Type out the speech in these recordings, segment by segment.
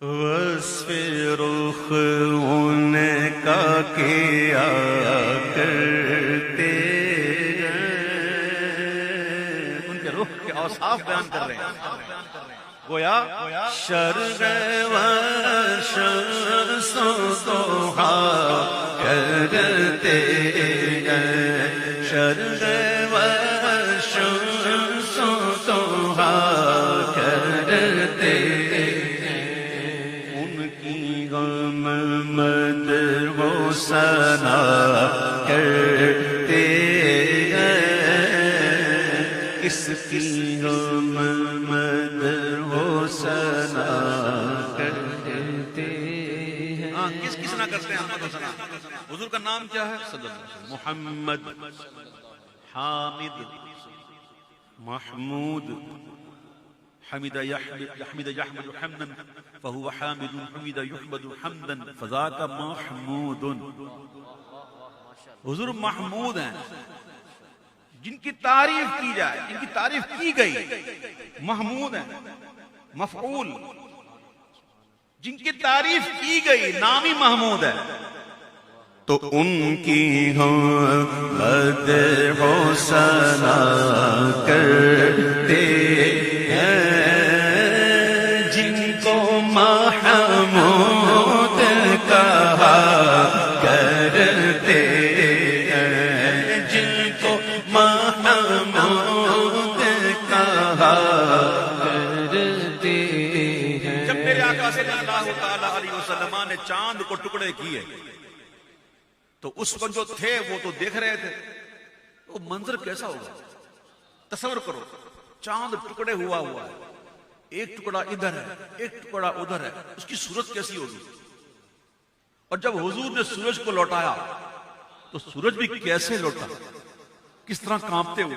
وصف رخ ان کا کیا کرتے ان کے رخ کے اوصاف بیان کر رہے ہیں. گویا شرق و شمس و ضحا کرتے ہیں، شرق و شمس و ضحا کرتے مدح و ثنا کرتے ہیں، اس کی ہم مدح و ثنا کرتے ہیں. ہاں کس کی ثنا کرتے ہیں؟ حمد و ثنا. حضور کا نام کیا ہے؟ صلی اللہ علیہ وسلم. محمد، حامد، محمود، حمد يحمد حمدا فهو حامد، حمد يحمد حمدا فذاك محمود. حضور محمود ہیں جن کی تعریف کی جائے، جن کی تعریف کی گئی. محمود ہیں مفعول، جن کی تعریف کی گئی نامی محمود ہے. تو ان کی ہم مدح و ثنا کرتے ہیں، جن کو محمود کہا کرتے ہیں، جن کو محمود کہا کرتے ہیں. جب میرے آقا صلی اللہ تعالی علیہ وسلم نے چاند کو ٹکڑے کیے تو اس وقت جو تھے وہ تو دیکھ رہے تھے. وہ منظر کیسا ہوگا؟ تصور کرو، چاند ٹکڑے ہوا ہے، ایک ٹکڑا ادھر ہے ایک ٹکڑا ادھر ہے، اس کی صورت کیسی ہوگی؟ اور جب حضور نے سورج کو لوٹایا تو سورج بھی کیسے لوٹا، کس طرح کانپتے ہوئے.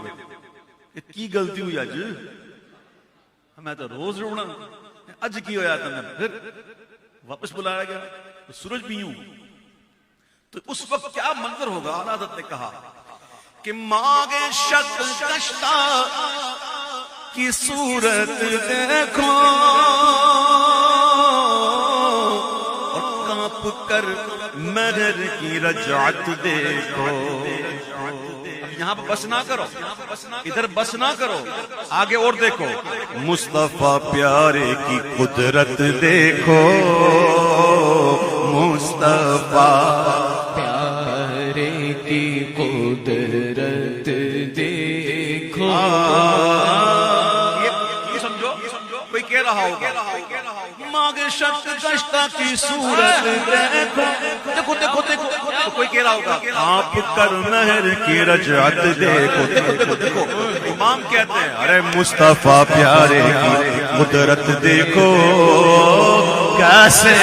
کی غلطی ہوئی اج؟ ہمیں تو روز رونا، اج کی ہوا تھا. پھر واپس بلایا گیا تو سورج بھی یوں. تو اس وقت کیا منظر ہوگا؟ اعلیٰ حضرت نے کہا کہ ماغ شکل کشتا کی صورت دیکھو اور کانپ کر مہر کی رجعت دیکھو. یہاں بس نہ کرو، ادھر بس نہ کرو، آگے اور دیکھو. مصطفیٰ پیارے کی قدرت دیکھو، مصطفیٰ پیارے کی قدرت دیکھو. یہ سمجھو، کوئی کہہ رہا ہوگا ماغ شک کشتا کی صورت دیکھو، دیکھو دیکھو دیکھو. کوئی کہہ رہا ہوگا آپ کر مہر کی رجعت دیکھو. دیکھو دیکھو دیکھو. امام کہتے ہیں ارے مصطفیٰ پیارے کی قدرت دیکھو، کیسے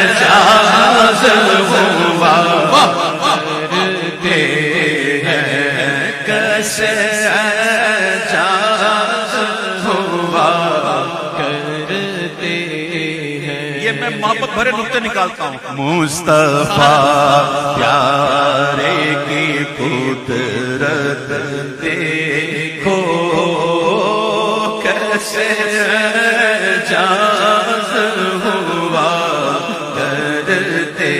اعجاز ہوا کرتے ہیں، کیسے اعجاز ہوا کرتے ہیں. یہ میں محبت بھرے نقطے نکالتا ہوں. مصطفیٰ پیارے کی قدرت دیکھو، کیسے اعجاز ہوا کرتے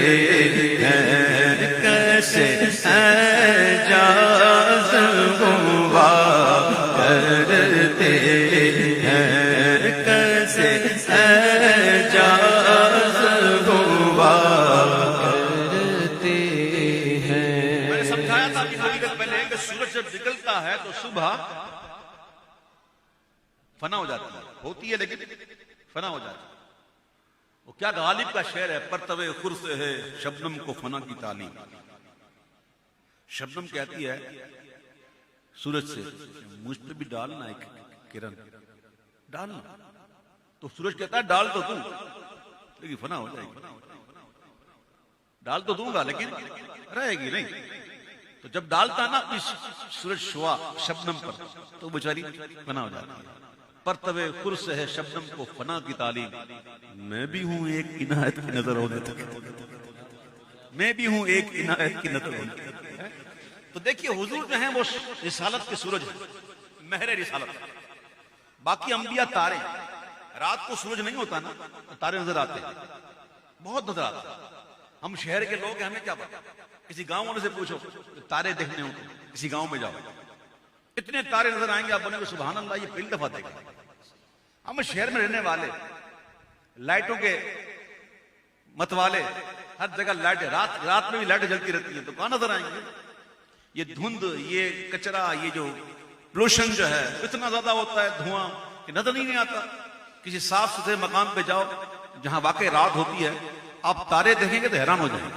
ہیں، کیسے اعجاز ہوا کرتے ہیں، کیسے اعجاز ہوا کرتے ہیں. میں نے سمجھایا تھا کہ تھوڑی دیر پہلے کہ سورج جب نکلتا ہے تو صبح فنا ہو جاتی ہے، ہوتی ہے لیکن فنا ہو جاتی ہے. وہ کیا غالب کا شعر ہے، پرتوے خور سے ہے شبنم کو فنا کی تعلیم. شبنم کہتی ہے سورج سے مجھ پہ بھی ڈالنا ایک کرن، ڈالنا. تو سورج کہتا ہے ڈال تو تو، لیکن فنا ہو جائے گی. ڈال تو دوں گا لیکن رہے گی نہیں. تو جب ڈالتا نا اس سورج شوا شبنم پر تو بیچاری فنا ہو جاتی ہے. پرتوے خور سے ہے شبنم کو فنا کی تعلیم. میں بھی ہوں ایک عنایت کی نظر ہونے تک، میں بھی ہوں ایک عنایت کی نظر ہونے تک. تو دیکھیے حضور جو ہیں وہ رسالت کے سورج ہیں، مہر رسالت. باقی انبیاء تارے. رات کو سورج نہیں ہوتا نا تو تارے نظر آتے ہیں، بہت نظر آتے ہیں. ہم شہر کے لوگ ہیں، ہمیں کیا پتا. کسی گاؤں والے سے پوچھو تارے دیکھنے ہو، کسی گاؤں میں جاؤ اتنے تارے نظر آئیں گے، آپ بولیں گے سبحان اللہ یہ پہلی دفعہ دیکھا. ہم شہر میں رہنے والے، لائٹوں کے متوالے، ہر جگہ لائٹیں، رات میں بھی لائٹیں جلتی رہتی ہیں، تو کہاں نظر آئیں گے. یہ دھند، یہ کچرا، یہ جو پولوشن جو ہے اتنا زیادہ ہوتا ہے، دھواں کہ نظر نہیں آتا. کسی صاف ستھرے مقام پہ جاؤ جہاں واقعی رات ہوتی ہے، آپ تارے دیکھیں گے تو حیران ہو جائیں گے.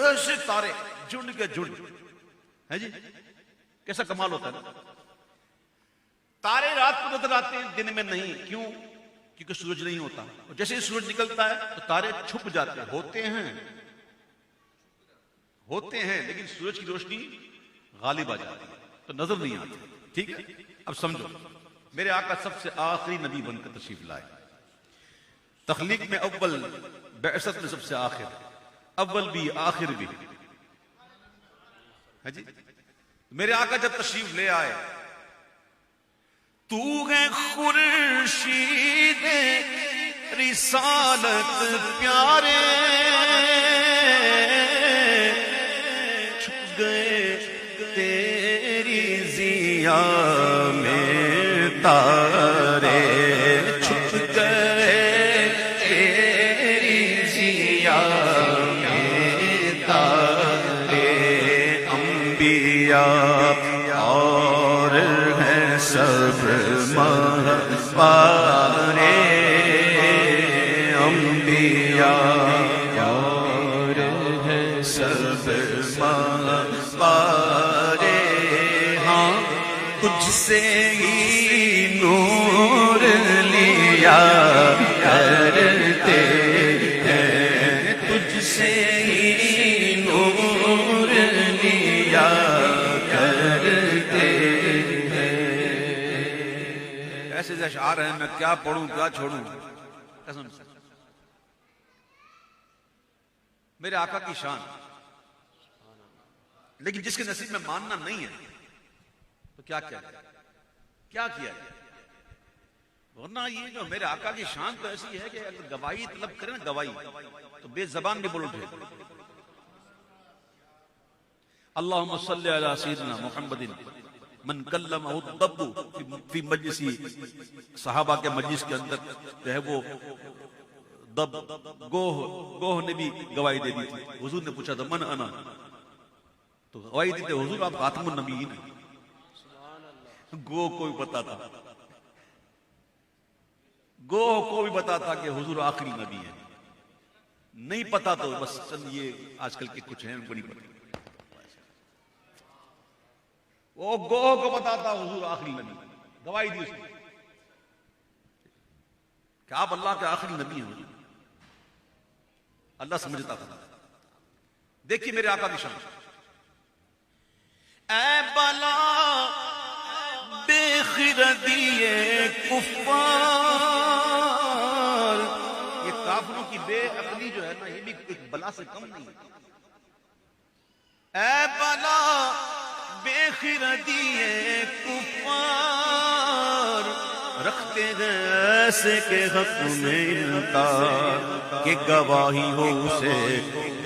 ایسے تارے جھنڈ کے جھنڈ ہے جی، کیسا کمال ہوتا ہے. تارے رات کو نظر آتے ہیں، دن میں نہیں. کیوں؟ کیونکہ سورج نہیں ہوتا، اور جیسے ہی سورج نکلتا ہے تو تارے چھپ جاتے ہیں. ہوتے ہیں لیکن سورج کی روشنی غالب آ جاتی ہے تو نظر نہیں آتی. ٹھیک ہے، اب سمجھو، میرے آقا سب سے آخری نبی بن کر تشریف لائے. تخلیق میں اول، بعثت میں سب سے آخر، اول بھی آخر بھی ہے جی. میرے آقا جب تشریف لے آئے، تو ہے خورشید رسالت پیارے، چھپ گئے تیری ضیا میں تارے، چھپ گئے تیری ضیا میں تارے. انبیاء اور ہیں سب پارے، انبیاء اور ہیں سب پارے. ہاں تجھ سے ہی نور لیا کرتے ہیں، تجھ سے ہی نور لیا کرتے ہیں. ایسے اشعار ہیں، میں کیا پڑھوں کیا چھوڑوں قسم سے. میرے آقا کی شان، لیکن جس کے نصیب میں ماننا نہیں ہے تو کیا کیا. ورنہ یہ جو میرے آقا کی شان تو ایسی ہے کہ اگر گواہی طلب کرے نا، گواہی تو بے زبان بھی بول اٹھے. اللہم صلی علی سیدنا محمد من کلمہ الضب فی مجلسی. صحابہ کے مجلس کے اندر جو ہے وہ دب، گوہ نے بھی گواہی دے دی تھی. حضور نے پوچھا تھا من انا، تو گواہی دیتے حضور آپ خاتم النبیین ہیں. گوہ کو بھی پتا تھا، گوہ کو بھی پتا تھا کہ حضور آخری نبی ہیں. نہیں پتا تو بس چند یہ آج کل کے کچھ ہیں ان کو نہیں پتا. وہ گوہ کو پتا تھا حضور آخری نبی، گواہی دی اس نے کہ آپ اللہ کے آخری نبی ہیں. حضور اللہ سمجھتا تھا. دیکھیے میرے آقا کی شان. اے بلا بے خردی کفار، یہ کافروں کی بے عقلی جو ہے نا، یہ بھی ایک بلا سے کم نہیں. اے بلا بے خردی کفار، رکھتے ہیں ایسے کے حق میں انکار، کہ گواہی ہو اسے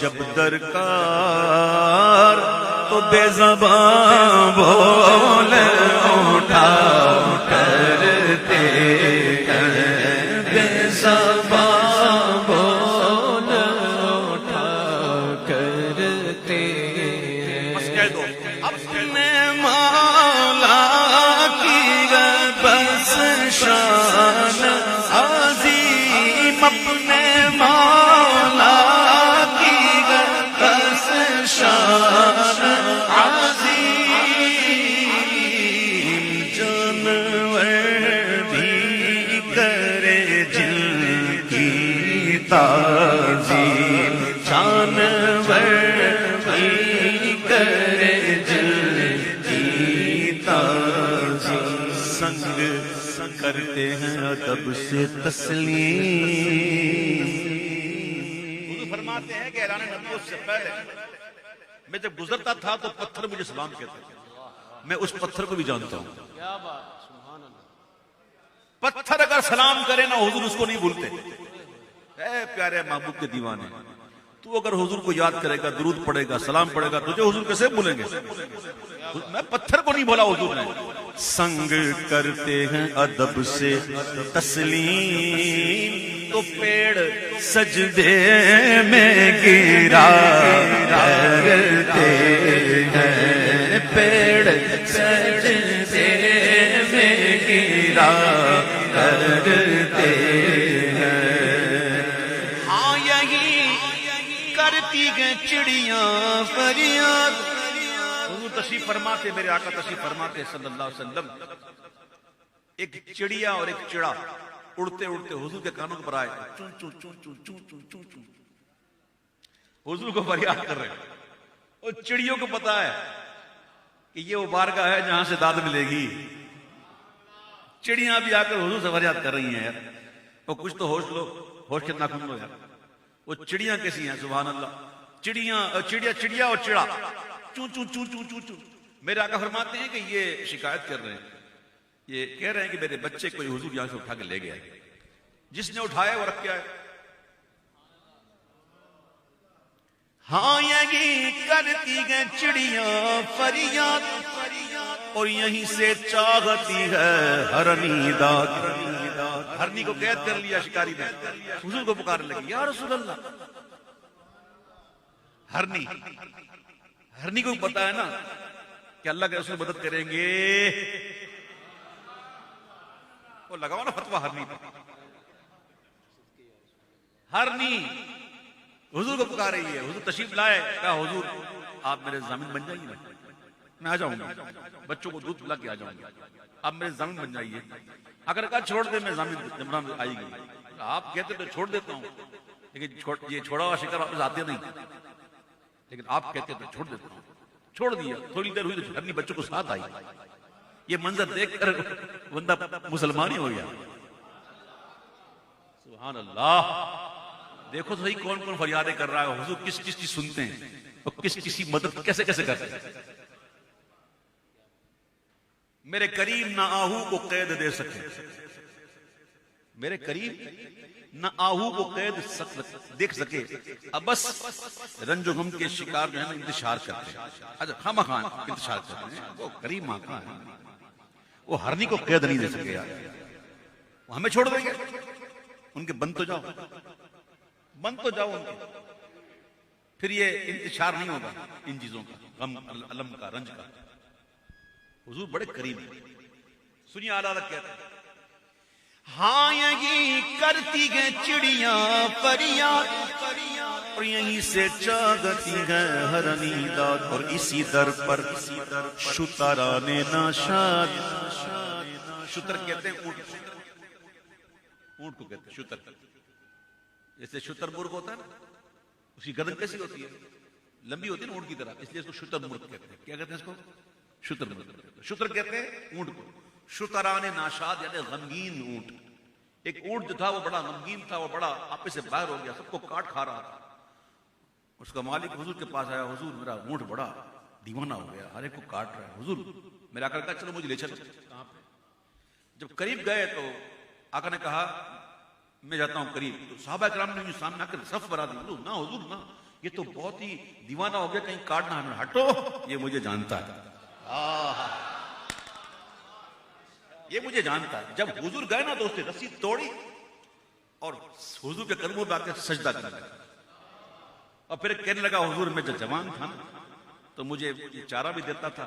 جب درکار، تو بے زبان بول اٹھا کرتے ہیں، بے زبان بول اٹھا کرتے ہیں. بس کہہ دو اپنے مولا کی بس شان عظیم، اپنے مولا کی بس شان عظیم، جانور بھی کرے جن کی تعظیم، جانور بھی کرے جن کی تعظیم. سنگ کرتے ہیں ادب سے تسلیم. فرماتے ہیں کہ اعلان نبوت سے پہلے میں جب گزرتا تھا تو پتھر مجھے سلام کہتے تھے. میں اس پتھر کو بھی جانتا ہوں. کیا بات، سبحان اللہ. پتھر اگر سلام کرے نا حضور اس کو نہیں بھولتے. اے پیارے محبوب کے دیوانے، تو اگر حضور کو یاد کرے گا، درود پڑے گا، سلام پڑے گا، تجھے حضور کیسے بھولیں گے؟ میں پتھر کو نہیں بولا حضور نے. سنگ کرتے ہیں ادب سے تسلیم تو پیڑ سجدے میں گرا کرتے ہیں، پیڑ سجدے میں گرا کرتے ہیں. ہاں یہی کرتی ہیں چڑیاں فریاد. حضور تشریف فرماتے، میرے آقا تشریف فرماتے صلی اللہ علیہ وسلم، ایک چڑیا اور ایک چڑا اڑتے اڑتے حضور کے کانوں پر آئے، چون چون چون چون چون چون چون چون، حضور کو فریاد کر رہے ہیں. اور چڑیوں کو پتا ہے کہ یہ وہ بارگاہ ہے جہاں سے داد ملے گی. چڑیاں بھی آ کر حضور سے فریاد کر رہی ہیں. یار وہ کچھ تو ہوش لو، ہوش کے ناخن لو یار. وہ چڑیاں کیسی ہیں سبحان اللہ. چڑیا اور چڑا چون چون چون چون چون چون. میرے آقا فرماتے ہیں کہ یہ شکایت کر رہے ہیں، یہ کہہ رہے ہیں کہ میرے بچے کو حضور یہاں سے اٹھا کے لے گیا. جس نے اٹھایا وہ رکھ کے آئے. ہاں یہی کرتی ہیں چڑیاں فریاد اور یہیں سے چاہتی ہے ہرنی داد. ہرنی کو قید کر لیا شکاری نے، حضور کو پکارنے لگی یا رسول اللہ. ہرنی کو پتا ہے نا کہ اللہ کے رسول مدد کریں گے. وہ لگاؤ نا فتویٰ ہرنی پہ. ہرنی حضور کو پکار رہی ہے. حضور تشریف لائے، کہا حضور آپ میرے ضامن بن جائیے، میں آ جاؤں گا، بچوں کو دودھ پلا کے آ جاؤں گا، آپ میرے ضامن بن جائیے. اگر کہا چھوڑ دے میں ضامن آئے گی. آپ کہتے تو چھوڑ دیتا ہوں، لیکن یہ چھوڑا ہوا شکار واپس آتے نہیں، لیکن آپ کہتے تو چھوڑ دیتا ہوں. چھوڑ دیا. تھوڑی دیر ہوئی تو ہرنی بچوں کو ساتھ آئی. یہ منظر دیکھ کر بندہ مسلمان ہی ہو گیا. سبحان اللہ. دیکھو تو صحیح کون کون فریادیں کر رہا ہے. حضور کس کس کی سنتے ہیں اور کس کسی مدد کیسے کیسے کرتے ہیں. میرے کریم نہ آہو کو قید دے سکے، میرے قریب نہ آہو کو قید دیکھ سکے. اب بس رنج و غم کے شکار جو ہے نا انتشار کرتے ہیں. اچھا خواہ خواہ انتشار کرتے ہیں. وہ کریم آقا ہے، وہ ہرنی کو قید نہیں دے سکے. یار وہ ہمیں چھوڑ دیں گے. ان کے بند تو جاؤ، بند تو جاؤ ان کے. پھر یہ انتشار نہیں ہوگا ان چیزوں کا، غم علم کا، رنج کا. حضور بڑے کریم ہیں. سنیے اعلیٰ حضرت کہتے ہیں ہاں یہی کرتی ہیں چڑیاں فریاد اور یہیں سے چاہتی ہے ہرنی داد. اور اسی در پر شتران ناشاد. شتر کہتے ہیں اونٹ، اونٹ کو کہتے ہیں شتر. جیسے شتر مرغ ہوتا ہے نا، اس کی گردن کیسی ہوتی ہے؟ لمبی ہوتی ہے نا اونٹ کی طرح، اس لیے اس کو شتر مرغ کہتے ہیں. کیا کہتے ہیں اس کو؟ شتر مرغ. شتر کہتے ہیں اونٹ کو. شتران ناشاد یعنی غمگین اونٹ. ایک اونٹ جو تھا وہ بڑا غمگین تھا، وہ بڑا آپے سے باہر ہو گیا، سب کو کاٹ کھا رہا تھا. اس کا مالک حضور کے پاس آیا، حضور میرا اونٹ بڑا دیوانہ ہو گیا، ہر ایک کو کاٹ رہا ہے. حضور میرا آقا کہا چلو مجھے لے چلو. کہاں پہ؟ جب قریب گئے تو آقا نے کہا میں جاتا ہوں قریب. تو صحابہ کرام نے سامنے آ کر صف بنا دی. نہ حضور نہ، یہ تو بہت ہی دیوانہ ہو گیا، کہیں کاٹنا ہمیں. ہٹو، یہ مجھے جانتا ہے، یہ مجھے جانتا ہے. جب حضور گئے نا تو اس نے رسی توڑی اور حضور کے قدموں پہ آ کے سجدہ کرنے لگا. اور پھر کہنے لگا حضور میں جب جوان تھا تو مجھے چارہ بھی دیتا تھا،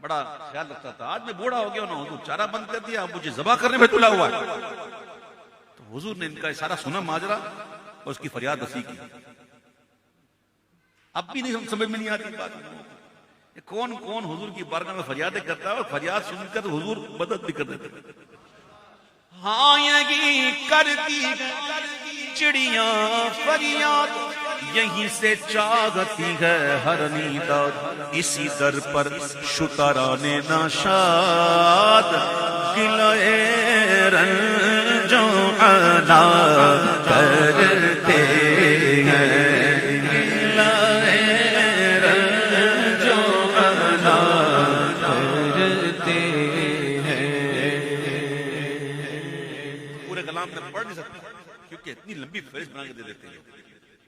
بڑا خیال رکھتا تھا. آج میں بوڑھا ہو گیا نا، حضور چارہ بند کر دیا، اب مجھے ذبح کرنے میں تلا ہوا ہے. تو حضور نے ان کا سارا سنا ماجرا اور اس کی فریاد رسی کی. اب بھی نہیں سمجھ میں نہیں آتی بات. کون کون حضور کی بارگاہ میں فریادیں کرتا ہے اور فریاد سن کر حضور مدد بھی کر دیتے. ہاں یہی کرتی چڑیاں فریاد یہیں سے چاہتی ہے ہرنی داد. اسی در پر شتران ناشاد گلے رنجو عنا کرتے ہیں. کیونکہ اتنی لمبی فہرست بنا کے دے دیتے ہیں،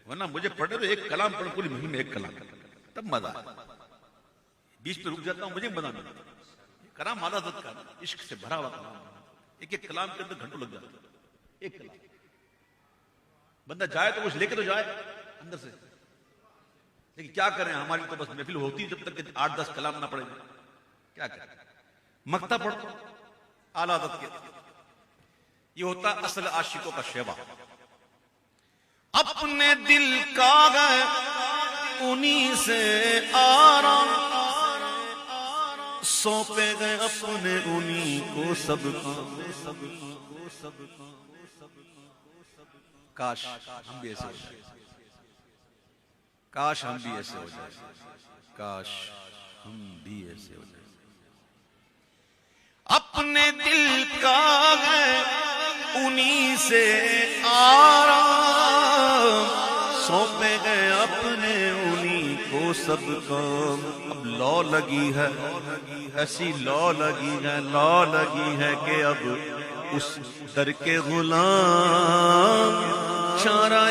ورنہ مجھے پڑھے تو ایک کلام پڑھ، پوری مہم میں ایک کلام تب مزہ آئے. بیچ پہ رک جاتا ہوں، مجھے مزہ نہیں آتا. کلام اعلیٰ حضرت کا عشق سے بھرا ہوا کلام، ایک ایک کلام کے اندر گھنٹوں لگ جاتا ہے. ایک کلام بندہ جائے تو کچھ لے کے تو جائے اندر سے، لیکن کیا کریں، ہماری تو بس محفل ہوتی جب تک کہ 8-10 کلام نہ پڑے. کیا کریں، مکتا پڑھو اعلیٰ حضرت کے. یہ ہوتا اصل عاشقوں کا شیوا. اپنے دل کا گئے انہی سے آرام، سونپے گئے اپنے انہی کو سب کام. کاش ہم بھی ایسے ہو جائے، کاش ہم بھی ایسے ہو جائے، کاش ہم بھی ایسے ہو جائے. اپنے دل کا ہے انہی سے آرام، سونپے گئے اپنے انہی کو سب کام. اب لو لگی ہے، ایسی لو لگی ہے، لو لگی ہے کہ اب اس در کے غلام چارہ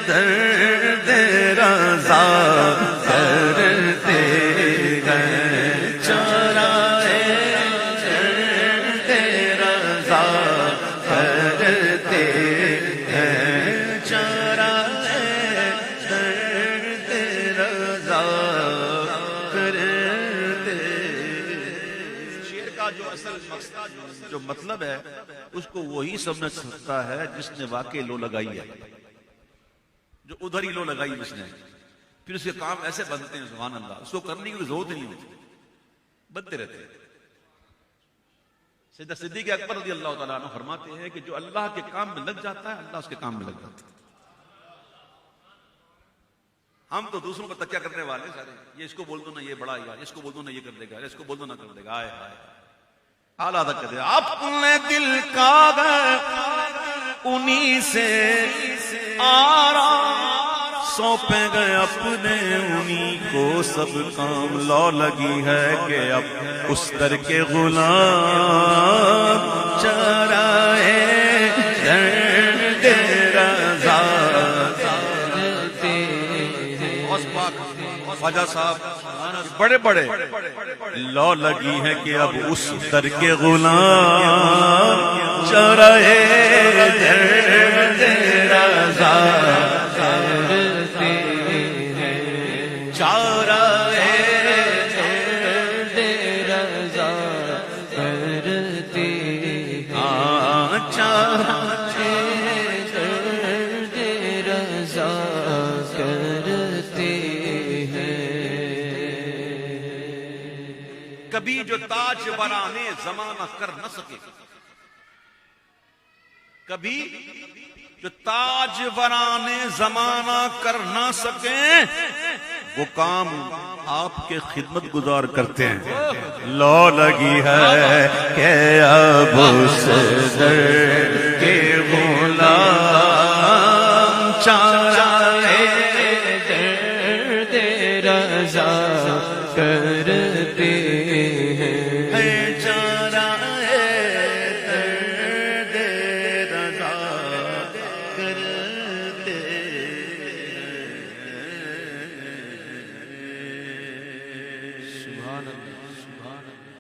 درد رضا کرتے گئے، چارہ درد رضا کرتے ہیں، چارہ درد رضا کرتے. شعر کا جو اصل مقصد، جو مطلب ہے، اس کو وہی سمجھ سکتا ہے جس نے واقعی لو لگائی ہے، جو ادھر ہی لو لگائی جس نے. پھر اس کے کام ایسے بنتے ہیں سبحان اللہ، اس کو کرنے کی ضرورت نہیں ہوتی، بنتے رہتے ہیں. سیدنا صدیق اکبر رضی اللہ تعالیٰ عنہ فرماتے ہیں کہ جو اللہ کے کام میں لگ جاتا ہے، اللہ اس کے کام میں لگ جاتا ہے. ہم تو دوسروں کو تکیہ کرنے والے سارے، یہ اس کو بول دو نا یہ بڑا، یار اس کو بول دو نا یہ کر دے گا، اس کو بول دو نا کر دے گا. آئے آئے اعلیٰ حضرت کہتے ہیں اپنے دل کا گئے انہی سے آرام، سونپے گئے اپنے انہی کو سب کام. لو لگی ہے کہ اب اس در کے غلام چرائے درد رضا کرتے ہیں. خواجہ صاحب بڑے بڑے لو لگی ہے کہ اب اس در کے غلام چرائے درد رضا کرتے ہیں، چرائے درد رضا کرتے ہیں، چرائے درد رضا کرتے ہیں. کبھی جو تاج ورانے زمانہ کر نہ سکے، کبھی جو تاج ورانے زمانہ کر نہ سکے، وہ کام آپ کے خدمت گزار کرتے ہیں. لو لگی ہے کہ اب اس در